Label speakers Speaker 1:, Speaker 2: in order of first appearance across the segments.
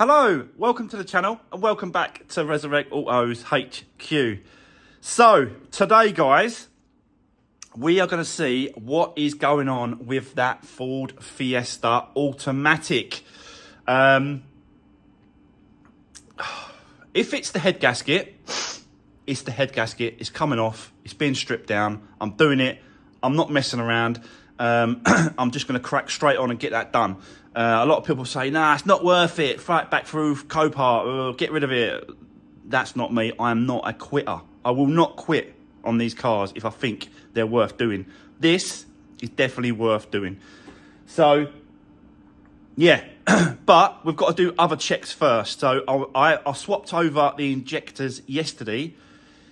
Speaker 1: Hello, welcome to the channel and welcome back to Resurwreck Autos HQ. So, today guys, we are going to see what is going on with that Ford Fiesta automatic. If it's the head gasket, it's the head gasket. It's coming off. It's being stripped down. I'm doing it. I'm not messing around. I'm just going to crack straight on and get that done. A lot of people say, nah, it's not worth it. Throw it back through Copart. Get rid of it. That's not me. I am not a quitter. I will not quit on these cars if I think they're worth doing. This is definitely worth doing. So, yeah. But we've got to do other checks first. So I swapped over the injectors yesterday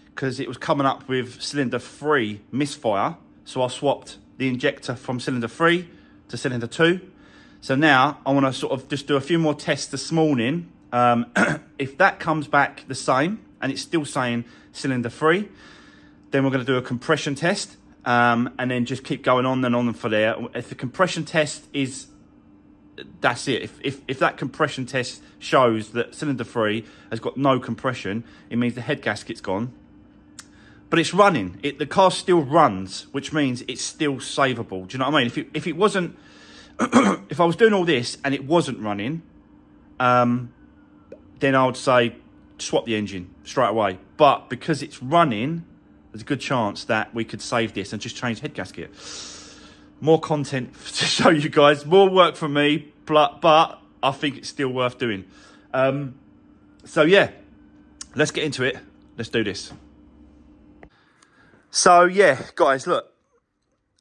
Speaker 1: because it was coming up with cylinder 3 misfire. So I swapped the injector from cylinder 3 to cylinder 2. So now I want to sort of just do a few more tests this morning. If that comes back the same and it's still saying cylinder 3, then we're going to do a compression test and then just keep going on and on for there. If the compression test is, that's it. If that compression test shows that cylinder 3 has got no compression, it means the head gasket's gone. But it's running. The car still runs, which means it's still savable. Do you know what I mean? If it wasn't, if I was doing all this and it wasn't running, then I would say swap the engine straight away. But because it's running, there's a good chance that we could save this and just change head gasket. More content to show you guys, more work for me, but I think it's still worth doing. So yeah, let's get into it. Let's do this. So yeah, guys, look,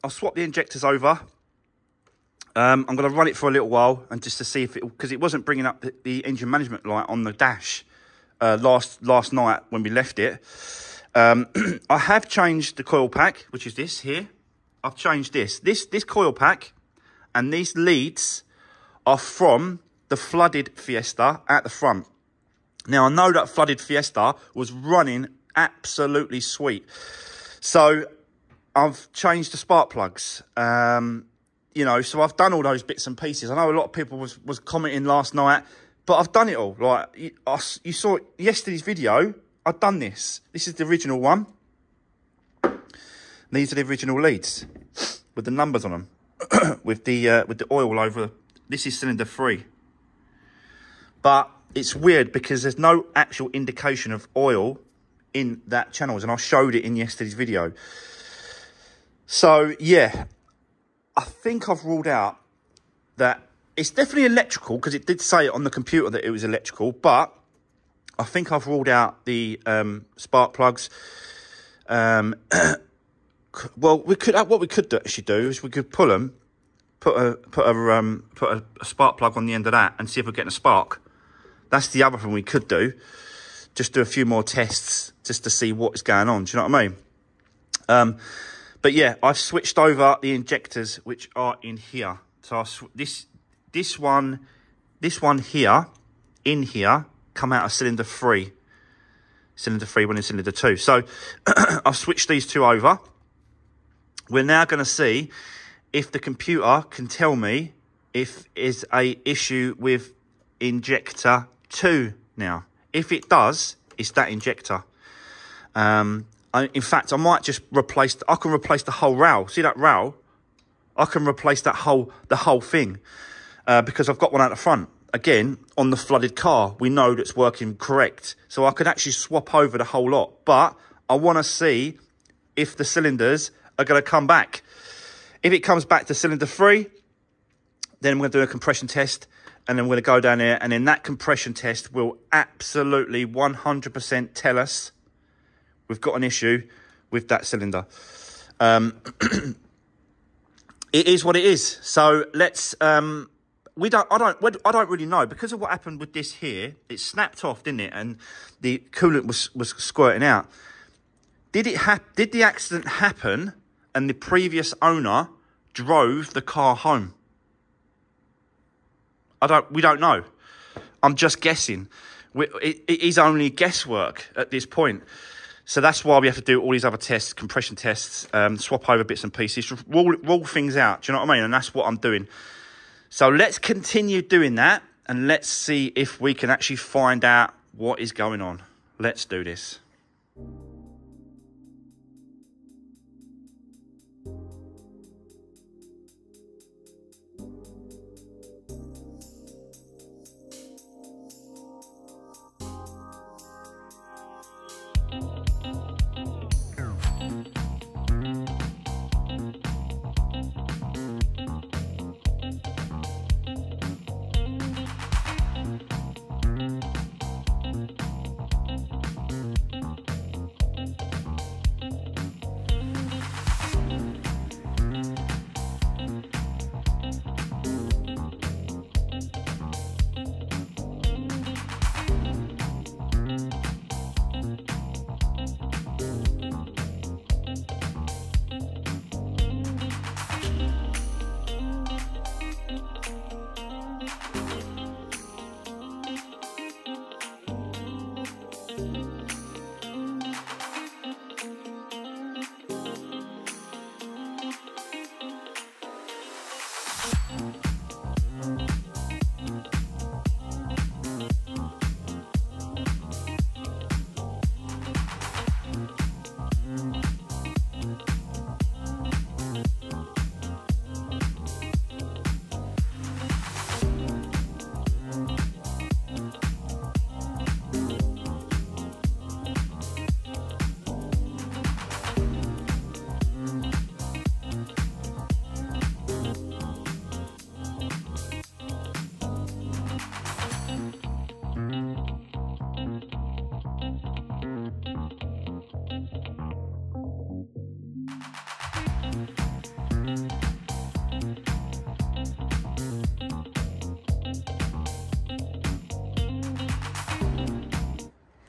Speaker 1: I'll swap the injectors over. I'm going to run it for a little while and just to see if it, because it wasn't bringing up the engine management light on the dash last night when we left it. I have changed the coil pack, which is this here. I've changed this coil pack, and these leads are from the flooded Fiesta at the front. Now, I know that flooded Fiesta was running absolutely sweet. So, I've changed the spark plugs. You know, so I've done all those bits and pieces. I know a lot of people was commenting last night, but I've done it all. Like, you saw yesterday's video, I've done this. This is the original one. These are the original leads with the numbers on them, with the oil over. This is cylinder 3, but it's weird because there's no actual indication of oil in that channels, and I showed it in yesterday's video. So yeah, I think I've ruled out that it's definitely electrical because it did say it on the computer that it was electrical, but I think I've ruled out the spark plugs. Well, what we could actually do is we could pull them, put a spark plug on the end of that, and see if we're getting a spark. That's the other thing we could do. Just do a few more tests just to see what is going on. Do you know what I mean? But yeah, I've switched over the injectors which are in here. So this one here in here come out of cylinder 3. Cylinder 3 went in cylinder 2. So I've switched these two over. We're now going to see if the computer can tell me if is a issue with injector 2 now. If it does, it's that injector. In fact, I might just replace. I can replace the whole rail. See that rail? I can replace the whole thing because I've got one out the front. Again, on the flooded car, we know that's working correct. So I could actually swap over the whole lot. But I want to see if the cylinders are going to come back. If it comes back to cylinder 3, then we're going to do a compression test. And then we're going to go down there. And then that compression test will absolutely 100% tell us we've got an issue with that cylinder. It is what it is. So let's... I don't really know. Because of what happened with this here, it snapped off, didn't it? And the coolant was squirting out. Did the accident happen and the previous owner drove the car home? We don't know. I'm just guessing. It is only guesswork at this point. So that's why we have to do all these other tests, compression tests, swap over bits and pieces, rule things out. Do you know what I mean? And that's what I'm doing. So let's continue doing that. and let's see if we can actually find out what is going on. Let's do this.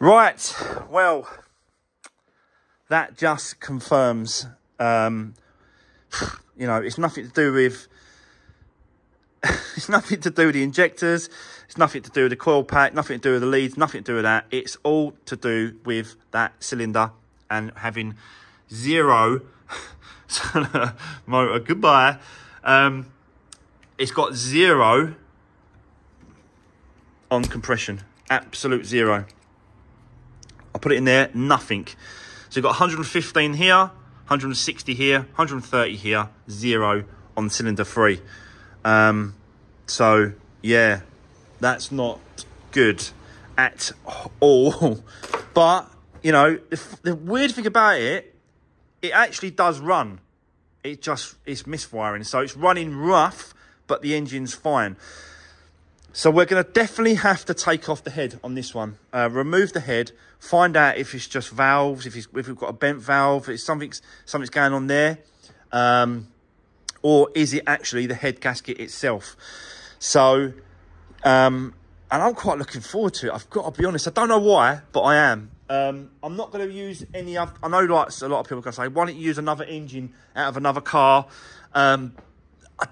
Speaker 1: Right, well, that just confirms, you know, it's nothing to do with, it's nothing to do with the injectors, it's nothing to do with the coil pack, nothing to do with the leads, nothing to do with that. It's all to do with that cylinder and having zero motor, goodbye. It's got zero on compression, absolute zero. I put it in there, nothing. So you've got 115 here, 160 here, 130 here, zero on cylinder 3. So yeah, that's not good at all. But, you know, the weird thing about it, it actually does run. It's misfiring. So it's running rough, but the engine's fine. So we're going to definitely have to take off the head on this one. Remove the head, find out if it's just valves, if we've got a bent valve, if something's going on there. Or is it actually the head gasket itself? So, and I'm quite looking forward to it. I've got to be honest. I don't know why, but I am. I'm not going to use any other. I know like a lot of people are going to say, why don't you use another engine out of another car? I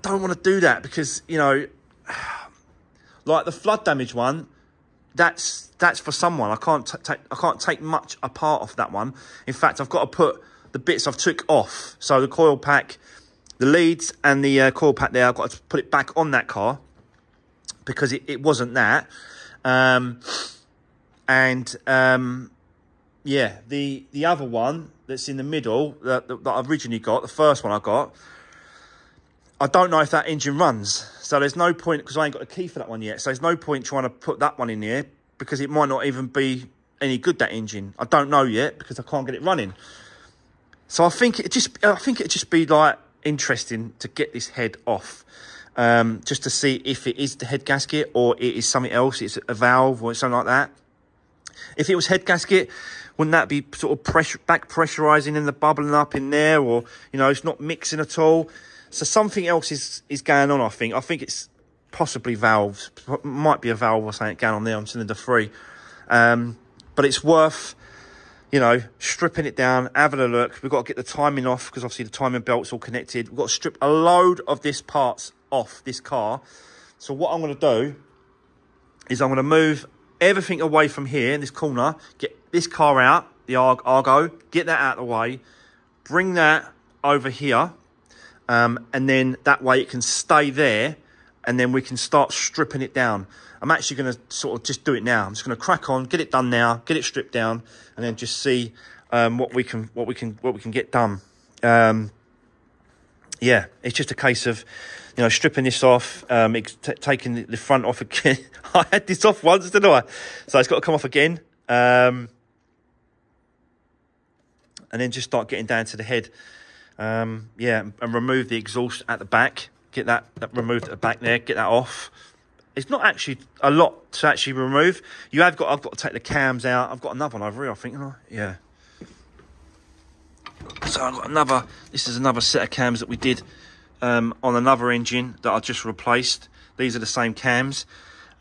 Speaker 1: don't want to do that because, you know, like the flood damage one, that's for someone. I can't take much apart of that one. In fact, I've got to put the bits I've took off. So the coil pack, the leads and the coil pack there, I've got to put it back on that car because it wasn't that. Yeah, the other one that's in the middle that I originally got, the first one I got, I don't know if that engine runs. So there's no point, because I ain't got a key for that one yet. So there's no point trying to put that one in here because it might not even be any good, that engine. I don't know yet because I can't get it running. So I think it'd just be like interesting to get this head off. Just to see if it is the head gasket or it is something else. It's a valve or something like that. If it was head gasket, wouldn't that be sort of back pressurizing and the bubbling up in there, or, you know, it's not mixing at all? So something else is going on, I think. I think it's possibly valves. Might be a valve or something going on there on cylinder 3. But it's worth, you know, stripping it down, having a look. We've got to get the timing off because obviously the timing belt's all connected. We've got to strip a load of this parts off this car. So what I'm going to do is I'm going to move everything away from here in this corner, get this car out, the Argo, get that out of the way, bring that over here. And then that way it can stay there, and then we can start stripping it down. I'm actually going to sort of just do it now. I'm just going to crack on, get it done now, get it stripped down, and then just see what we can get done. Yeah, it's just a case of, you know, stripping this off, taking the front off again. I had this off once, didn't I? So it's got to come off again. And then just start getting down to the head. Yeah, and remove the exhaust at the back. Get that removed at the back there. Get that off. It's not actually a lot to actually remove. I've got to take the cams out. I've got another one over here, I think. Oh, yeah. So I've got this is another set of cams that we did on another engine that I just replaced. These are the same cams.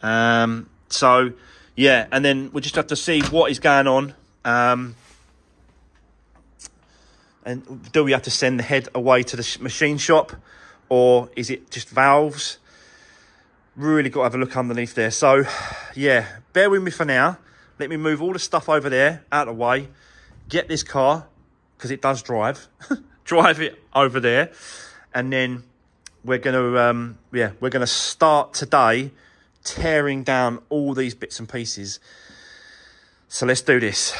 Speaker 1: So, yeah, and then we'll just have to see what is going on. And do we have to send the head away to the machine shop, or is it just valves? Really got to have a look underneath there. So, yeah, bear with me for now. Let me move all the stuff over there out of the way. Get this car, because it does drive. Drive it over there. And then we're going to start today tearing down all these bits and pieces. So let's do this.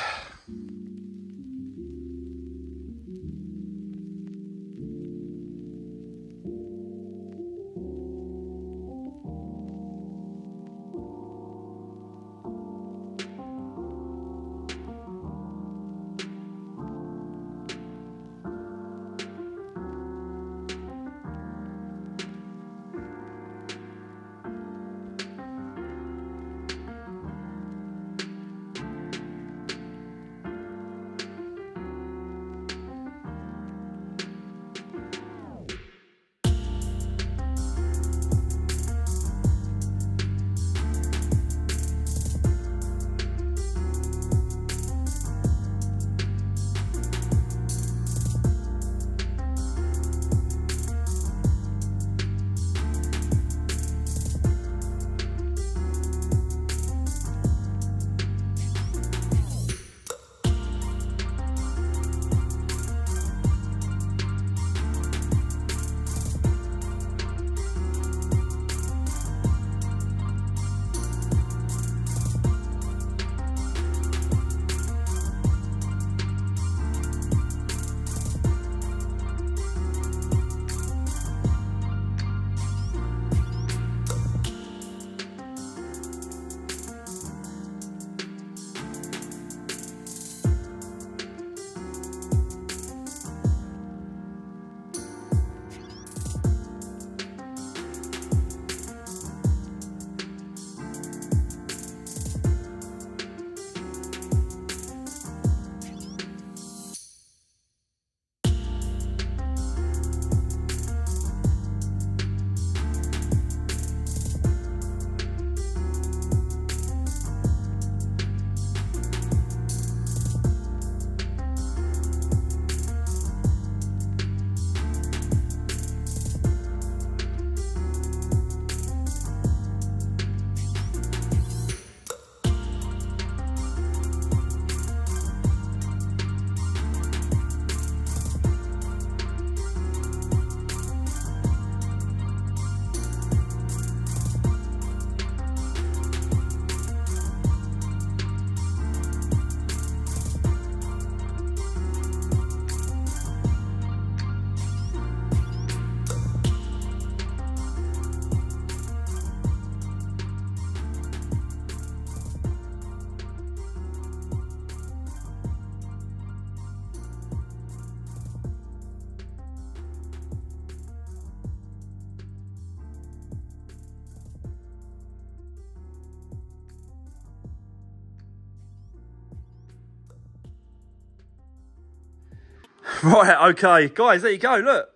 Speaker 1: Right, okay, guys, there you go. Look,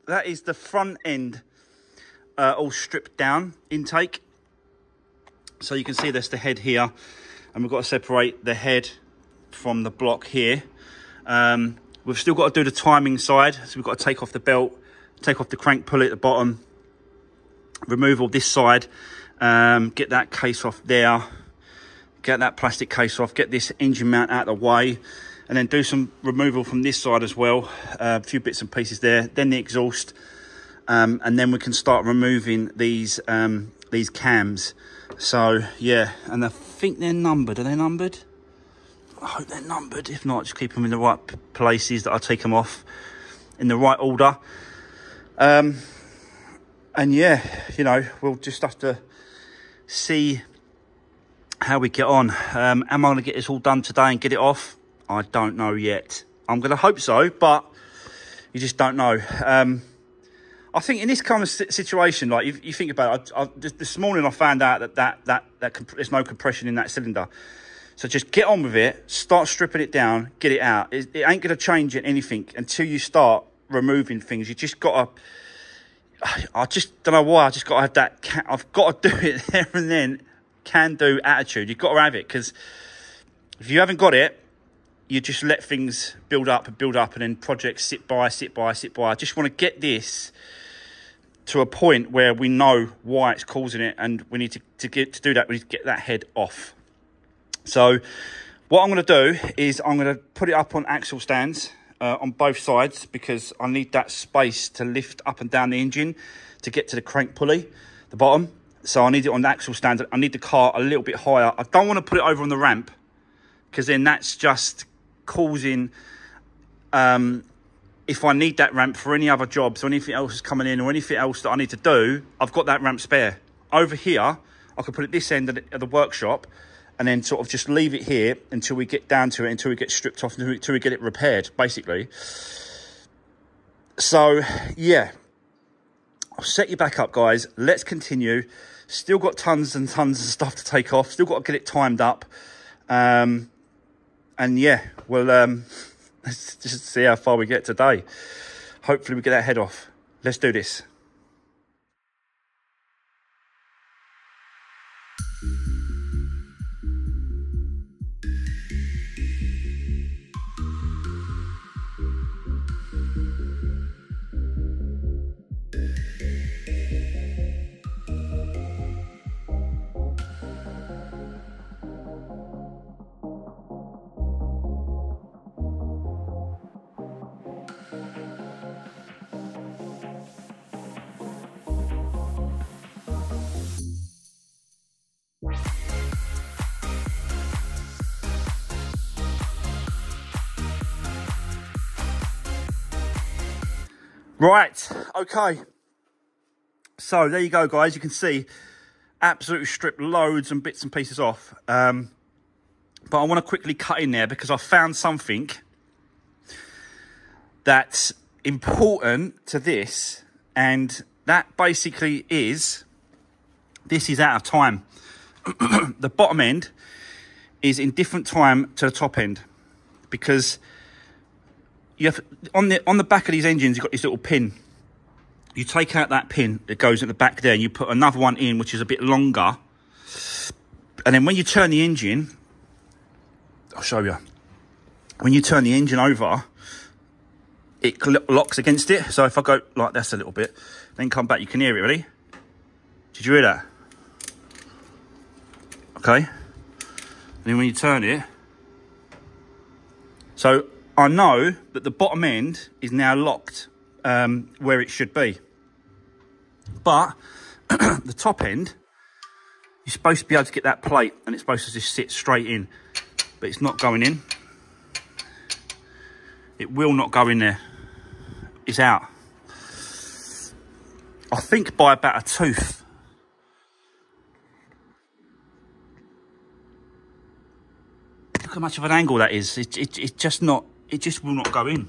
Speaker 1: that is the front end all stripped down, intake. So you can see there's the head here, and we've got to separate the head from the block here. We've still got to do the timing side, so we've got to take off the belt, take off the crank pulley at the bottom, remove all this side, get that case off there, get that plastic case off, get this engine mount out of the way, and then do some removal from this side as well, a few bits and pieces there, then the exhaust, and then we can start removing these these cams. So yeah, and I think they're numbered. Are they numbered? I hope they're numbered. If not, just keep them in the right places that I take them off in the right order. And yeah, you know, we'll just have to see how we get on. Am I going to get this all done today and get it off? I don't know yet. I'm going to hope so, but you just don't know. I think in this kind of situation, like you think about it, this morning I found out that there's no compression in that cylinder. So just get on with it, start stripping it down, get it out. It ain't going to change anything until you start removing things. You just got to, I just don't know why, I just got to have that, I've got to do it there and then, can-do attitude. You've got to have it, because if you haven't got it, you just let things build up, and then projects sit by. I just want to get this to a point where we know why it's causing it, and we need to do that. We need to get that head off. So what I'm going to do is I'm going to put it up on axle stands on both sides, because I need that space to lift up and down the engine to get to the crank pulley, the bottom. So I need it on the axle stands. I need the car a little bit higher. I don't want to put it over on the ramp, because then that's just causing, if I need that ramp for any other jobs or anything else is coming in or anything else that I need to do, I've got that ramp spare. Over here, I could put it this end of the workshop, and then sort of just leave it here until we get down to it, until we get stripped off, until we get it repaired, basically. So, yeah. I'll set you back up, guys. Let's continue. Still got tons and tons of stuff to take off. Still got to get it timed up. And, yeah, well, let's just see how far we get today. Hopefully we get that head off. Let's do this. Right, okay. So there you go, guys. You can see absolutely stripped loads and bits and pieces off. But I want to quickly cut in there because I found something that's important to this, and that basically is, this is out of time. The bottom end is in different time to the top end, because you have on the back of these engines, you've got this little pin. You take out that pin that goes at the back there, and you put another one in which is a bit longer, and then when you turn the engine, I'll show you, when you turn the engine over, it locks against it. So if I go like this a little bit, then come back, you can hear it. Ready? Did you hear that? Okay. And then when you turn it, so I know that the bottom end is now locked where it should be. But the top end, you're supposed to be able to get that plate, and it's supposed to just sit straight in. But it's not going in. It will not go in there. It's out. I think by about a tooth. Look how much of an angle that is. It's just not, it just will not go in.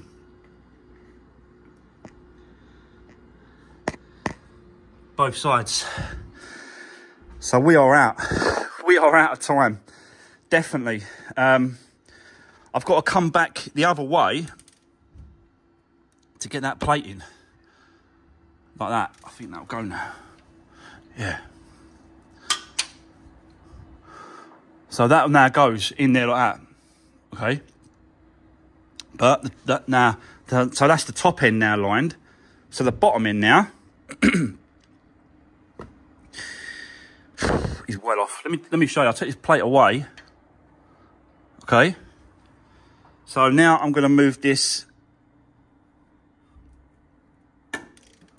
Speaker 1: Both sides. So we are out. We are out of time. Definitely. I've got to come back the other way to get that plate in. Like that. I think that'll go now. Yeah. So that now goes in there like that. Okay. But that now, so that's the top end now lined. So the bottom end now is well off. Let me show you. I'll take this plate away. Okay. So now I'm going to move this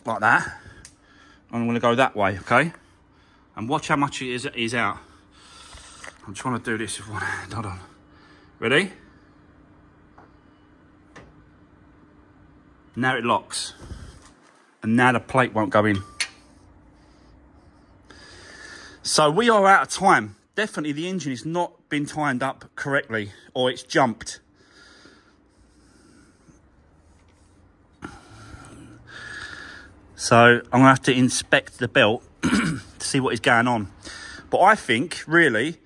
Speaker 1: like that. I'm going to go that way, okay? And watch how much it is out. I'm trying to do this with one hand. Hold on. Ready? Now it locks. And now the plate won't go in. So we are out of time. Definitely the engine has not been timed up correctly, or it's jumped. So I'm going to have to inspect the belt to see what is going on. But I think, really,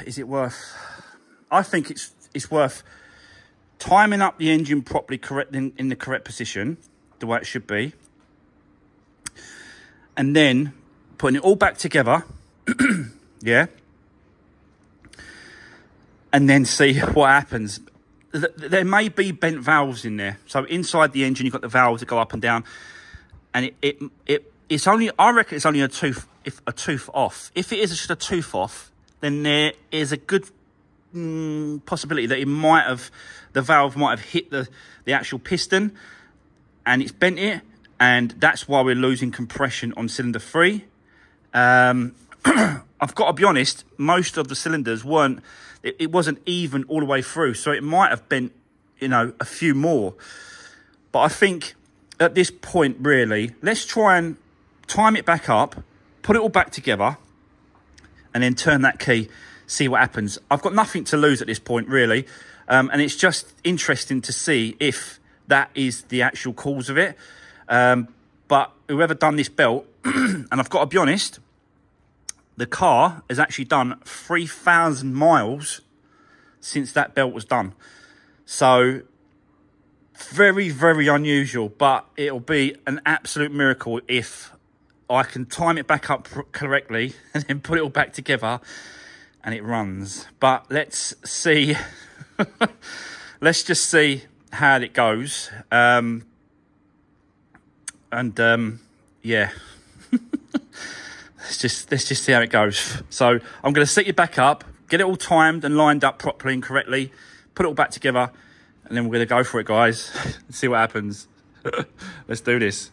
Speaker 1: is it worth... I think it's worth timing up the engine properly, correct in the correct position, the way it should be. And then putting it all back together, yeah? And then see what happens. There may be bent valves in there. So inside the engine, you've got the valves that go up and down. And it's only, I reckon it's only a tooth off. If it is just a tooth off, then there is a good possibility that the valve might have hit the actual piston and it's bent it. And that's why we're losing compression on cylinder 3. I've got to be honest, most of the cylinders it wasn't even all the way through, so it might have bent, you know, a few more. But I think at this point, really, let's try and time it back up, put it all back together, and then turn that key, see what happens. I've got nothing to lose at this point, really, and it's just interesting to see if that is the actual cause of it. But whoever done this belt, and I've got to be honest, the car has actually done 3,000 miles since that belt was done. So very, very unusual, but it'll be an absolute miracle if I can time it back up correctly and then put it all back together and it runs. But let's see. Let's just see how it goes. Yeah. Let's just see how it goes. So I'm going to set you back up, get it all timed and lined up properly and correctly, put it all back together, and then we're going to go for it, guys. See what happens. Let's do this.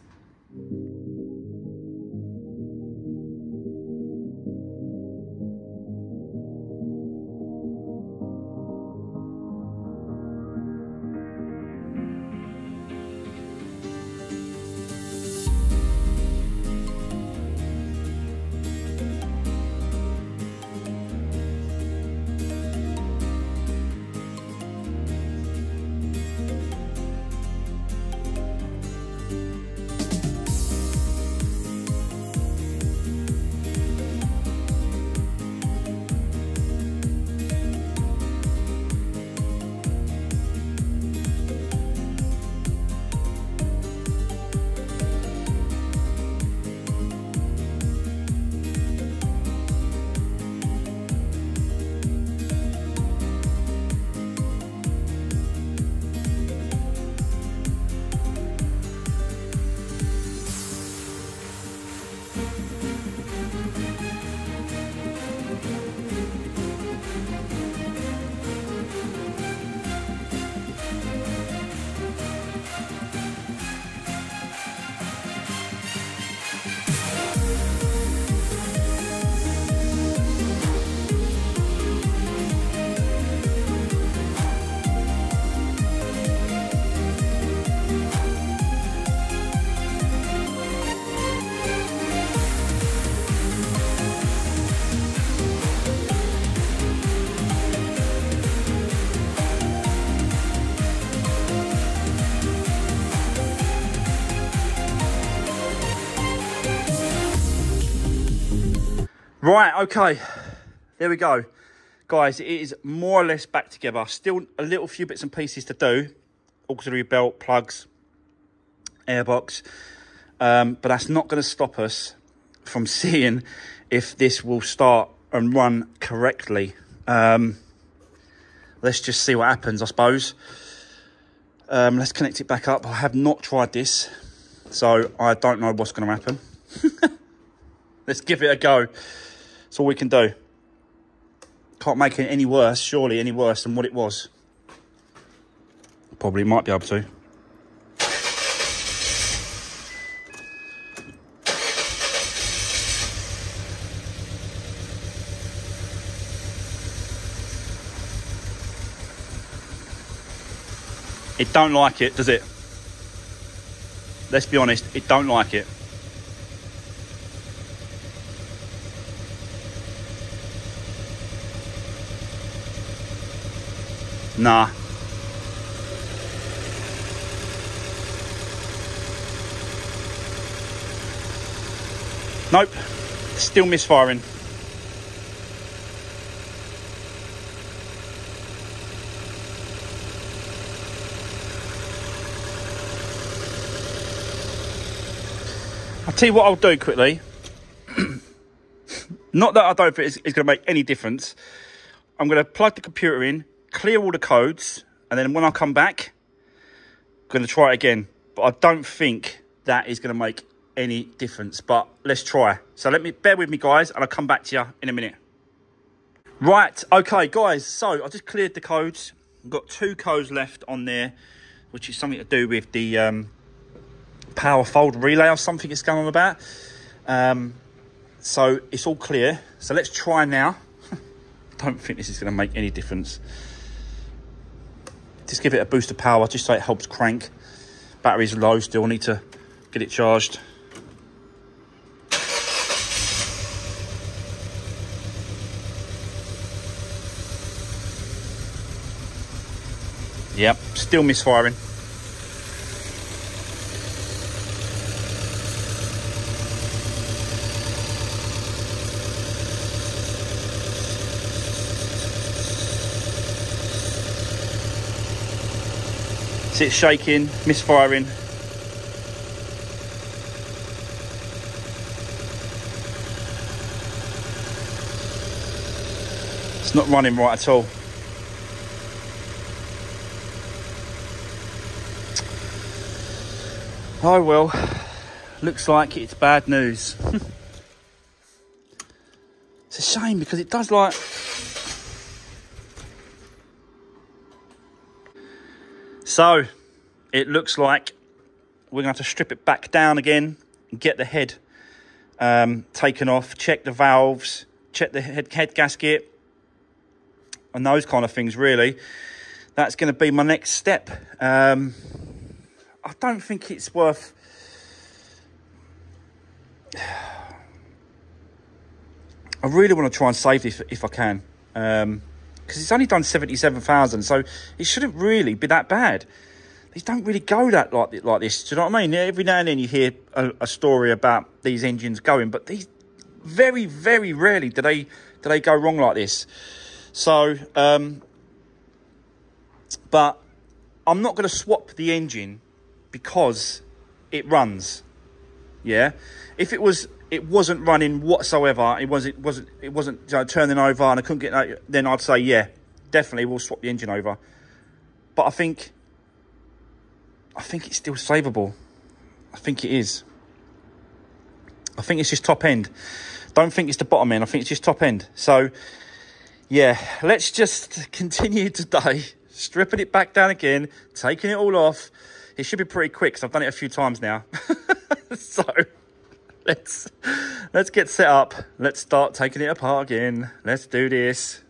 Speaker 1: Right, okay, there we go. Guys, it is more or less back together. Still a little few bits and pieces to do. Auxiliary belt, plugs, airbox. But that's not going to stop us from seeing if this will start and run correctly. Let's just see what happens, I suppose. Let's connect it back up. I have not tried this, so I don't know what's going to happen. Let's give it a go. That's all we can do. Can't make it any worse, surely any worse than what it was. Probably might be able to. It don't like it, does it? Let's be honest, it don't like it. Nah. Nope. Still misfiring. I'll tell you what I'll do quickly. Not that I don't think it's going to make any difference. I'm going to plug the computer in, clear all the codes, and then when I come back, I'm going to try it again. But I don't think that is going to make any difference. But let's try. So bear with me, guys, and I'll come back to you in a minute. Right, okay, guys. So I just cleared the codes. I've got 2 codes left on there, which is something to do with the power fold relay or something it's going on about. So it's all clear. So let's try now. Don't think this is going to make any difference. Just give it a boost of power just so it helps crank. Battery's low still, need to get it charged. Yep, still misfiring. It's shaking, misfiring. It's not running right at all. Oh well, looks like it's bad news. It's a shame because it does like... So, it looks like we're going to have to strip it back down again and get the head taken off, check the valves, check the head gasket, and those kind of things, really. That's going to be my next step. I don't think it's worth... I really want to try and save this if I can. Because it's only done 77,000, so it shouldn't really be that bad. These don't really go that like this. Do you know what I mean? Every now and then you hear a story about these engines going, but these very, very rarely do they go wrong like this. So, but I'm not going to swap the engine because it runs. Yeah, if it wasn't running whatsoever, it wasn't turning over and I couldn't get that, then I'd say, yeah, definitely we'll swap the engine over. But I think it's still savable. I think it is. I think it's just top end. Don't think it's the bottom end. I think it's just top end. So, yeah, let's just continue today, stripping it back down again, taking it all off. It should be pretty quick because I've done it a few times now. So... Let's get set up. Let's start taking it apart again. Let's do this.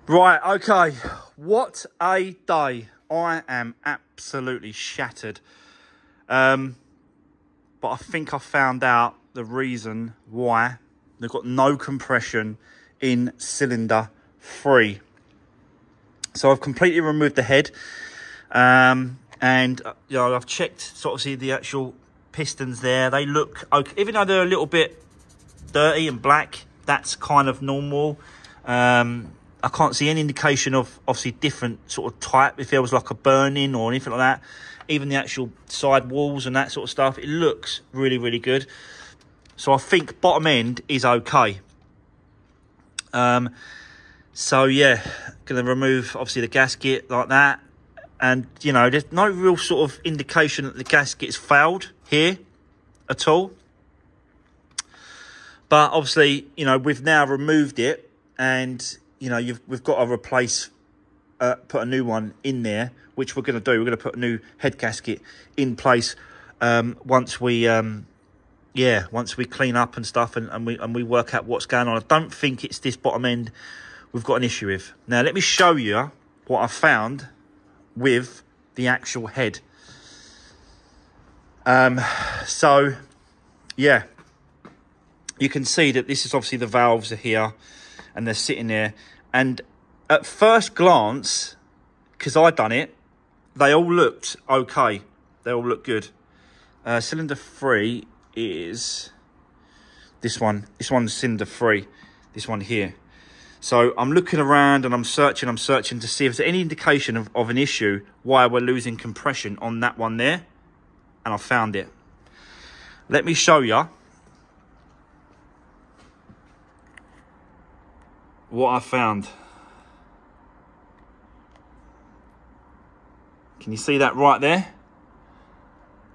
Speaker 1: Right, okay, what a day. I am absolutely shattered. But I think I found out the reason why they've got no compression in cylinder 3. So I've completely removed the head. And, you know, I've checked sort of see the actual pistons there. They look okay. Even though they're a little bit dirty and black, that's kind of normal. I can't see any indication of obviously different sort of type, if there was like a burning or anything like that. Even the actual side walls and that sort of stuff, it looks really, really good. So I think bottom end is okay. So yeah, going to remove obviously the gasket like that. And, you know, there's no real sort of indication that the gasket's failed here at all. But obviously, you know, we've now removed it and, you know, we've got to replace, put a new one in there, which we're going to do. We're going to put a new head gasket in place once we clean up and stuff and we work out what's going on. I don't think it's this bottom end we've got an issue with. Now, let me show you what I found with the actual head. So, yeah, you can see that this is obviously the valves are here and they're sitting there. And at first glance, because I done it, they all looked okay. They all look good. Cylinder 3 is this one. This one's cylinder 3. This one here. So I'm looking around and I'm searching to see if there's any indication of an issue why we're losing compression on that one there. And I found it. Let me show you what I found. Can you see that right there?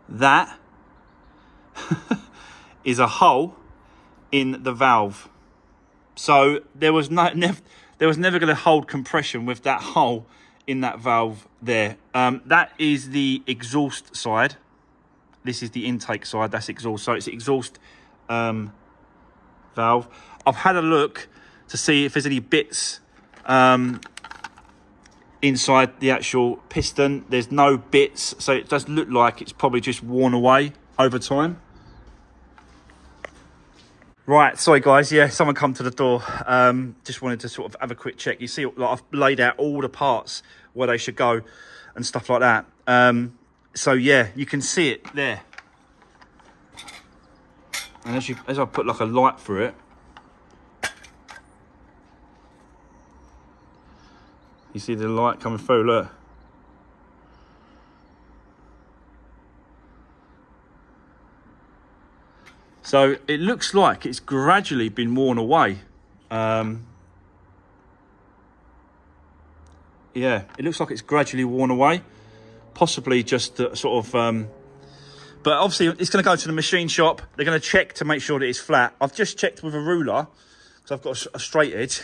Speaker 1: That is a hole in the valve. So there was never going to hold compression with that hole in that valve there. That is the exhaust side. This is the intake side. That's exhaust. So it's the exhaust valve. I've had a look to see if there's any bits inside the actual piston. There's no bits, so it does look like it's probably just worn away over time. Right, sorry guys, yeah, someone come to the door. Just wanted to sort of have a quick check. You see, like, I've laid out all the parts where they should go and stuff like that. So yeah, you can see it there. And as I put like a light through it, you see the light coming through, look. So it looks like it's gradually been worn away. Yeah, it looks like it's gradually worn away. Possibly just sort of, but obviously it's going to go to the machine shop. They're going to check to make sure that it's flat. I've just checked with a ruler because I've got a straight edge,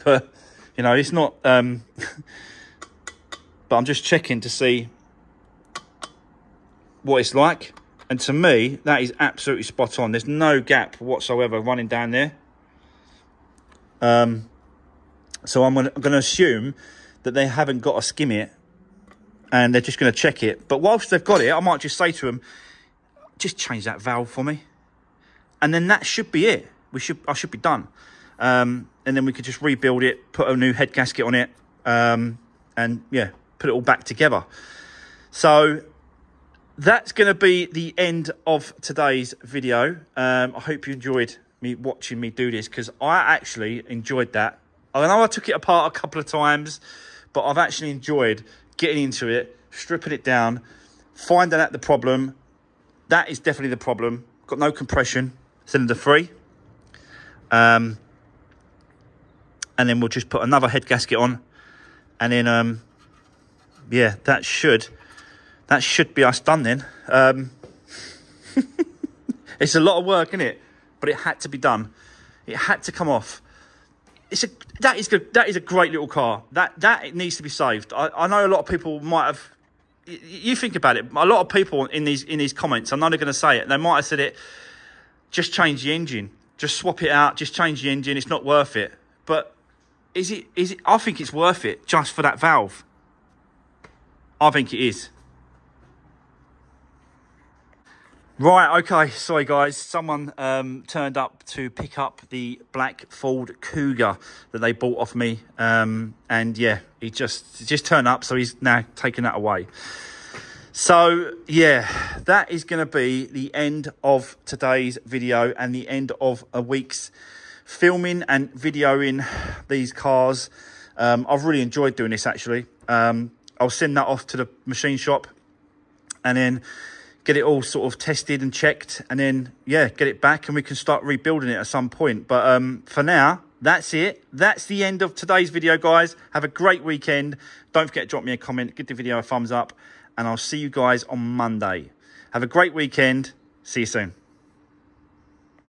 Speaker 1: but you know, it's not, but I'm just checking to see what it's like. And to me, that is absolutely spot on. There's no gap whatsoever running down there. So I'm going to assume that they haven't got to skim it and they're just going to check it. But whilst they've got it, I might just say to them, just change that valve for me. And then that should be it. I should be done. And then we could just rebuild it, put a new head gasket on it, and yeah, put it all back together. So that's going to be the end of today's video. I hope you enjoyed me watching me do this, because I actually enjoyed that. I know I took it apart a couple of times, but I've actually enjoyed getting into it, stripping it down, finding out the problem. That is definitely the problem. Got no compression, cylinder 3. And then we'll just put another head gasket on, and then yeah, that should that should be us done then. It's a lot of work, isn't it? But it had to be done. It had to come off. That is good. That is a great little car. That needs to be saved. I know a lot of people might have. You think about it. A lot of people in these comments, I'm not going to say it. They might have said it. Just change the engine. Just swap it out. Just change the engine. It's not worth it. But is it? I think it's worth it just for that valve. I think it is. Right, okay, sorry guys, someone turned up to pick up the black Ford Cougar that they bought off me, and yeah, he just turned up, so he's now taking that away. So yeah, that is going to be the end of today's video and the end of a week's filming and videoing these cars. I've really enjoyed doing this actually. I'll send that off to the machine shop and then get it all sort of tested and checked, and then, yeah, get it back and we can start rebuilding it at some point. But for now, that's it. That's the end of today's video, guys. Have a great weekend. Don't forget to drop me a comment, give the video a thumbs up, and I'll see you guys on Monday. Have a great weekend. See you soon.